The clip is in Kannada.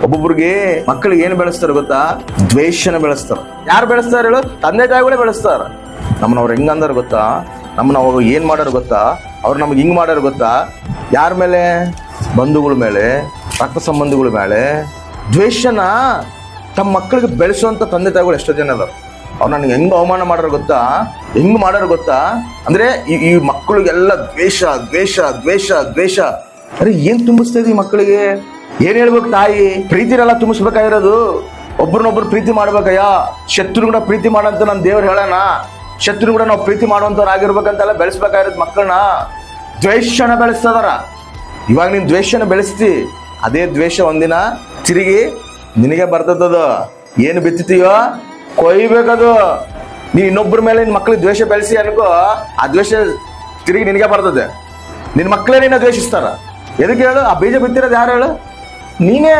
ಒಬ್ಬೊಬ್ರಿಗೆ ಮಕ್ಕಳಿಗೆ ಏನು ಬೆಳೆಸ್ತಾರೆ ಗೊತ್ತಾ? ದ್ವೇಷನ ಬೆಳೆಸ್ತಾರ. ಯಾರು ಬೆಳೆಸ್ತಾರ ಹೇಳು? ತಂದೆ ತಾಯಿಗಳೇ ಬೆಳೆಸ್ತಾರ. ಅವ್ರು ಹೆಂಗಂದಾರ ಗೊತ್ತಾ? ಅವ್ರು ಏನ್ ಮಾಡ್ಯಾರ ಗೊತ್ತಾ? ಅವ್ರು ನಮ್ಗೆ ಹಿಂಗ್ ಮಾಡ್ಯಾರ ಗೊತ್ತಾ? ಯಾರ ಮೇಲೆ? ಬಂಧುಗಳ ಮೇಲೆ, ರಕ್ತ ಸಂಬಂಧಿಗಳ ಮೇಲೆ ದ್ವೇಷನ ತಮ್ಮ ಮಕ್ಕಳಿಗೆ ಬೆಳೆಸುವಂತ ತಂದೆ ತಾಯಿಗಳು ಎಷ್ಟೋ ಜನ ಅದಾರ. ಅವ್ರು ನನಗೆ ಹೆಂಗ್ ಅವಮಾನ ಮಾಡ್ಯಾರ ಗೊತ್ತಾ? ಹೆಂಗ್ ಮಾಡ್ಯಾರ ಗೊತ್ತಾ? ಅಂದ್ರೆ ಈ ಮಕ್ಕಳಿಗೆಲ್ಲ ದ್ವೇಷ ದ್ವೇಷ ದ್ವೇಷ ದ್ವೇಷ. ಅರೆ ಏನ್ ತುಂಬಿಸ್ತಾ ಇದೆ ಈ ಮಕ್ಕಳಿಗೆ? ಏನ್ ಹೇಳ್ಬೇಕು ತಾಯಿ? ಪ್ರೀತಿನೆಲ್ಲ ತುಂಬಿಸ್ಬೇಕಾಗಿರೋದು. ಒಬ್ರನ್ನೊಬ್ರು ಪ್ರೀತಿ ಮಾಡ್ಬೇಕಯ್ಯ. ಶತ್ರು ಕೂಡ ಪ್ರೀತಿ ಮಾಡಂತ ನನ್ ದೇವ್ರು ಹೇಳೋಣ. ಶತ್ರು ಕೂಡ ನಾವು ಪ್ರೀತಿ ಮಾಡುವಂತವ್ರು ಆಗಿರ್ಬೇಕಂತೆಲ್ಲ ಬೆಳೆಸ್ಬೇಕಾಗಿರೋದು ಮಕ್ಕಳನ್ನ. ದ್ವೇಷನ ಬೆಳೆಸ್ತದಾರ. ಇವಾಗ ನೀನ್ ದ್ವೇಷನ ಬೆಳೆಸ್ತಿ, ಅದೇ ದ್ವೇಷ ಒಂದಿನ ತಿರುಗಿ ನಿನಗೆ ಬರ್ತದದು. ಏನು ಬಿತ್ತಿತೀಯೋ ಕೊಯ್ಬೇಕದು. ನೀನ್ ಇನ್ನೊಬ್ಬರ ಮೇಲೆ ನಿನ್ ಮಕ್ಳಿಗೆ ದ್ವೇಷ ಬೆಳೆಸಿ ಅನ್ಕೋ, ಆ ದ್ವೇಷ ತಿರುಗಿ ನಿನಗೆ ಬರ್ತದೆ. ನಿನ್ ಮಕ್ಕಳೇ ನಿನ್ನ ದ್ವೇಷಿಸ್ತಾರ. ಎದಕ್ಕೆ ಹೇಳು? ಆ ಬೀಜ ಬಿತ್ತಿರೋದು ಯಾರು ಹೇಳು? ನೀನೇ.